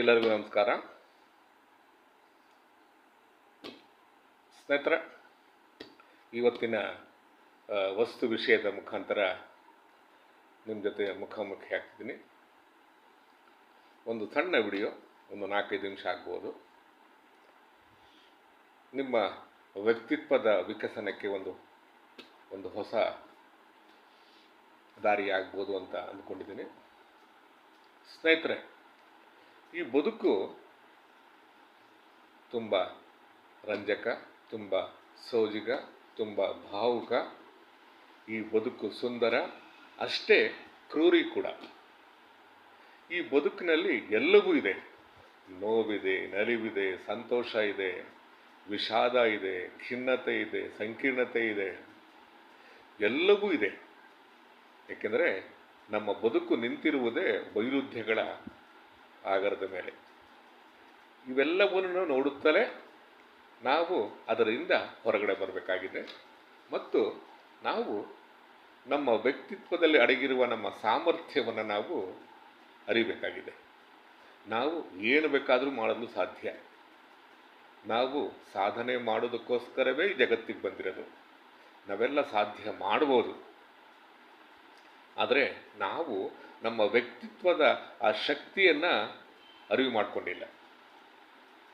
ಎಲ್ಲರಿಗೂ ನಮಸ್ಕಾರ. ಸ್ನೇಹಿತರೆ, ಇವತ್ತಿನ ವಸ್ತು ವಿಷಯದ ಮುಖಾಂತರ ನಿಮ್ಮ ಜೊತೆ ಮುಖಾಮುಖಿ ಆಗ್ತಿದ್ದೀನಿ. ಒಂದು ಸಣ್ಣ ವಿಡಿಯೋ, ಒಂದು 4-5 ನಿಮಿಷ ಆಗ್ಬೋದು. ನಿಮ್ಮ ವ್ಯಕ್ತಿತ್ವದ ವಿಕಸನಕ್ಕೆ ಒಂದು ಹೊಸ ದಾರಿ ಆಗ್ಬೋದು ಅಂತ ಅಂದ್ಕೊಂಡಿದ್ದೀನಿ. ಸ್ನೇಹಿತರೆ, ಈ ಬದುಕು ತುಂಬ ರಂಜಕ, ತುಂಬ ಸೋಜಿಗ, ತುಂಬ ಭಾವುಕ. ಈ ಬದುಕು ಸುಂದರ, ಅಷ್ಟೇ ಕ್ರೂರಿ ಕೂಡ. ಈ ಬದುಕಿನಲ್ಲಿ ಎಲ್ಲವೂ ಇದೆ. ನೋವಿದೆ, ನಲಿವಿದೆ, ಸಂತೋಷ ಇದೆ, ವಿಷಾದ ಇದೆ, ಖಿನ್ನತೆ ಇದೆ, ಸಂಕೀರ್ಣತೆ ಇದೆ, ಎಲ್ಲವೂ ಇದೆ. ಏಕೆಂದರೆ ನಮ್ಮ ಬದುಕು ನಿಂತಿರುವುದೇ ವೈರುಧ್ಯಗಳ ಆಗರದ ಮೇಲೆ. ಇವೆಲ್ಲವನ್ನು ನೋಡುತ್ತಲೇ ನಾವು ಅದರಿಂದ ಹೊರಗಡೆ ಬರಬೇಕಾಗಿದೆ ಮತ್ತು ನಾವು ನಮ್ಮ ವ್ಯಕ್ತಿತ್ವದಲ್ಲಿ ಅಡಗಿರುವ ನಮ್ಮ ಸಾಮರ್ಥ್ಯವನ್ನು ನಾವು ಅರಿಬೇಕಾಗಿದೆ. ನಾವು ಏನು ಬೇಕಾದರೂ ಮಾಡಲು ಸಾಧ್ಯ. ನಾವು ಸಾಧನೆ ಮಾಡೋದಕ್ಕೋಸ್ಕರವೇ ಈ ಜಗತ್ತಿಗೆ ಬಂದಿರೋದು. ನಾವೆಲ್ಲ ಸಾಧ್ಯ ಮಾಡ್ಬೋದು. ಆದರೆ ನಾವು ನಮ್ಮ ವ್ಯಕ್ತಿತ್ವದ ಆ ಶಕ್ತಿಯನ್ನು ಅರಿವು ಮಾಡಿಕೊಂಡಿಲ್ಲ.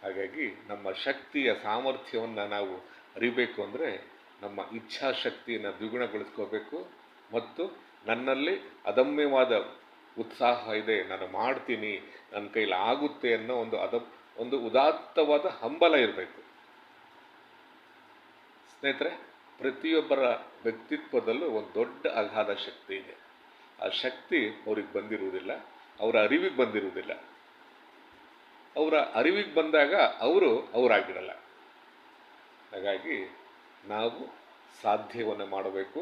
ಹಾಗಾಗಿ ನಮ್ಮ ಶಕ್ತಿಯ ಸಾಮರ್ಥ್ಯವನ್ನು ನಾವು ಅರಿಬೇಕು ಅಂದರೆ ನಮ್ಮ ಇಚ್ಛಾಶಕ್ತಿಯನ್ನು ದ್ವಿಗುಣಗೊಳಿಸ್ಕೋಬೇಕು ಮತ್ತು ನನ್ನಲ್ಲಿ ಅದಮ್ಯವಾದ ಉತ್ಸಾಹ ಇದೆ, ನಾನು ಮಾಡ್ತೀನಿ, ನನ್ನ ಕೈಲಿ ಆಗುತ್ತೆ ಅನ್ನೋ ಒಂದು ಉದಾತ್ತವಾದ ಹಂಬಲ ಇರಬೇಕು. ಸ್ನೇಹಿತರೆ, ಪ್ರತಿಯೊಬ್ಬರ ವ್ಯಕ್ತಿತ್ವದಲ್ಲೂ ಒಂದು ದೊಡ್ಡ ಅಗಾಧ ಶಕ್ತಿ ಇದೆ. ಆ ಶಕ್ತಿ ಅವ್ರಿಗೆ ಬಂದಿರುವುದಿಲ್ಲ, ಅವರ ಅರಿವಿಗೆ ಬಂದಿರುವುದಿಲ್ಲ. ಅವರ ಅರಿವಿಗೆ ಬಂದಾಗ ಅವರಾಗಿರಲ್ಲ. ಹಾಗಾಗಿ ನಾವು ಸಾಧ್ಯವನ್ನು ಮಾಡಬೇಕು.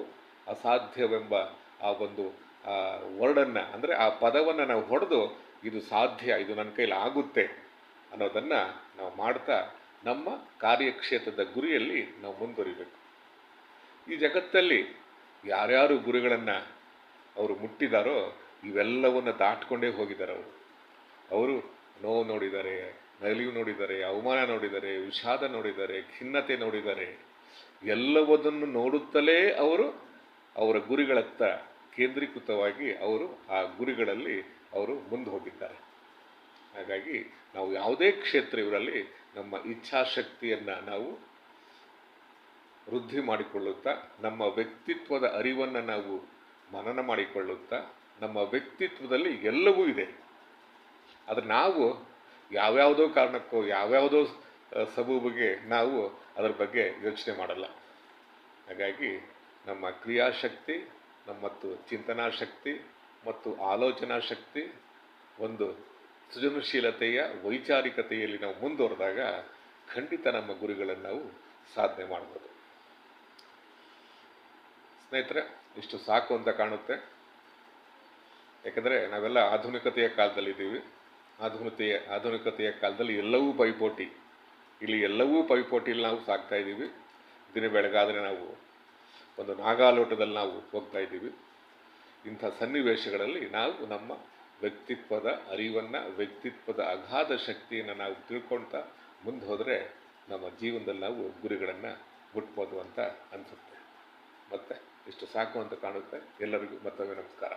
ಅಸಾಧ್ಯವೆಂಬ ಆ ಒಂದು ವರ್ಡನ್ನು, ಅಂದರೆ ಆ ಪದವನ್ನು ನಾವು ಹೊಡೆದು ಇದು ಸಾಧ್ಯ, ಇದು ನನ್ನ ಕೈಲಿ ಆಗುತ್ತೆ ಅನ್ನೋದನ್ನು ನಾವು ಮಾಡ್ತಾ ನಮ್ಮ ಕಾರ್ಯಕ್ಷೇತ್ರದ ಗುರಿಯಲ್ಲಿ ನಾವು ಮುಂದುವರಿಬೇಕು. ಈ ಜಗತ್ತಲ್ಲಿ ಯಾರ್ಯಾರು ಗುರಿಗಳನ್ನು ಅವರು ಮುಟ್ಟಿದಾರೋ ಇವೆಲ್ಲವನ್ನು ದಾಟ್ಕೊಂಡೇ ಹೋಗಿದ್ದಾರೆ. ಅವರು ನೋವು ನೋಡಿದ್ದಾರೆ, ನಲಿವು ನೋಡಿದ್ದಾರೆ, ಅವಮಾನ ನೋಡಿದ್ದಾರೆ, ವಿಷಾದ ನೋಡಿದ್ದಾರೆ, ಖಿನ್ನತೆ ನೋಡಿದ್ದಾರೆ. ಎಲ್ಲವನ್ನೂ ನೋಡುತ್ತಲೇ ಅವರ ಗುರಿಗಳತ್ತ ಕೇಂದ್ರೀಕೃತವಾಗಿ ಆ ಗುರಿಗಳಲ್ಲಿ ಮುಂದೆ ಹೋಗಿದ್ದಾರೆ. ಹಾಗಾಗಿ ನಾವು ಯಾವುದೇ ಕ್ಷೇತ್ರ ಇವರಲ್ಲಿ ನಮ್ಮ ಇಚ್ಛಾಶಕ್ತಿಯನ್ನು ನಾವು ವೃದ್ಧಿ ಮಾಡಿಕೊಳ್ಳುತ್ತಾ, ನಮ್ಮ ವ್ಯಕ್ತಿತ್ವದ ಅರಿವನ್ನು ನಾವು ಮನನ ಮಾಡಿಕೊಳ್ಳುತ್ತಾ, ನಮ್ಮ ವ್ಯಕ್ತಿತ್ವದಲ್ಲಿ ಎಲ್ಲವೂ ಇದೆ. ಆದರೆ ನಾವು ಯಾವ್ಯಾವುದೋ ಕಾರಣಕ್ಕೋ ಯಾವ್ಯಾವುದೋ ಸಬೂಬಿಗೆ ನಾವು ಅದರ ಬಗ್ಗೆ ಯೋಚನೆ ಮಾಡಲ್ಲ. ಹಾಗಾಗಿ ನಮ್ಮ ಕ್ರಿಯಾಶಕ್ತಿ, ಮತ್ತು ಚಿಂತನಾ ಶಕ್ತಿ ಮತ್ತು ಆಲೋಚನಾ ಶಕ್ತಿ, ಒಂದು ಸೃಜನಶೀಲತೆಯ ವೈಚಾರಿಕತೆಯಲ್ಲಿ ನಾವು ಮುಂದುವರೆದಾಗ ಖಂಡಿತ ನಮ್ಮ ಗುರಿಗಳನ್ನು ನಾವು ಸಾಧನೆ ಮಾಡ್ಬೋದು. ಸ್ನೇಹಿತರೆ, ಇಷ್ಟು ಸಾಕು ಅಂತ ಕಾಣುತ್ತೆ. ಯಾಕಂದರೆ ನಾವೆಲ್ಲ ಆಧುನಿಕತೆಯ ಕಾಲದಲ್ಲಿದ್ದೀವಿ. ಆಧುನಿಕತೆಯ ಕಾಲದಲ್ಲಿ ಎಲ್ಲವೂ ಪೈಪೋಟಿ. ಇಲ್ಲಿ ಎಲ್ಲವೂ ಪೈಪೋಟಿಯಲ್ಲಿ ನಾವು ಸಾಗ್ತಾ ಇದ್ದೀವಿ. ದಿನ ಬೆಳಗಾದರೆ ನಾವು ಒಂದು ನಾಗಾಲೋಟದಲ್ಲಿ ನಾವು ಹೋಗ್ತಾ ಇದ್ದೀವಿ. ಇಂಥ ಸನ್ನಿವೇಶಗಳಲ್ಲಿ ನಾವು ನಮ್ಮ ವ್ಯಕ್ತಿತ್ವದ ಅರಿವನ್ನು, ವ್ಯಕ್ತಿತ್ವದ ಅಗಾಧ ಶಕ್ತಿಯನ್ನು ನಾವು ತಿಳ್ಕೊಳ್ತಾ ಮುಂದೆ ಹೋದರೆ ನಮ್ಮ ಜೀವನದಲ್ಲಿ ನಾವು ಗುರಿಗಳನ್ನು ಮುಟ್ಬೋದು ಅಂತ ಅನಿಸುತ್ತೆ. ಮತ್ತು ಇಷ್ಟು ಸಾಕು ಅಂತ ಕಾಣುತ್ತೆ. ಎಲ್ಲರಿಗೂ ಮತ್ತೊಮ್ಮೆ ನಮಸ್ಕಾರ.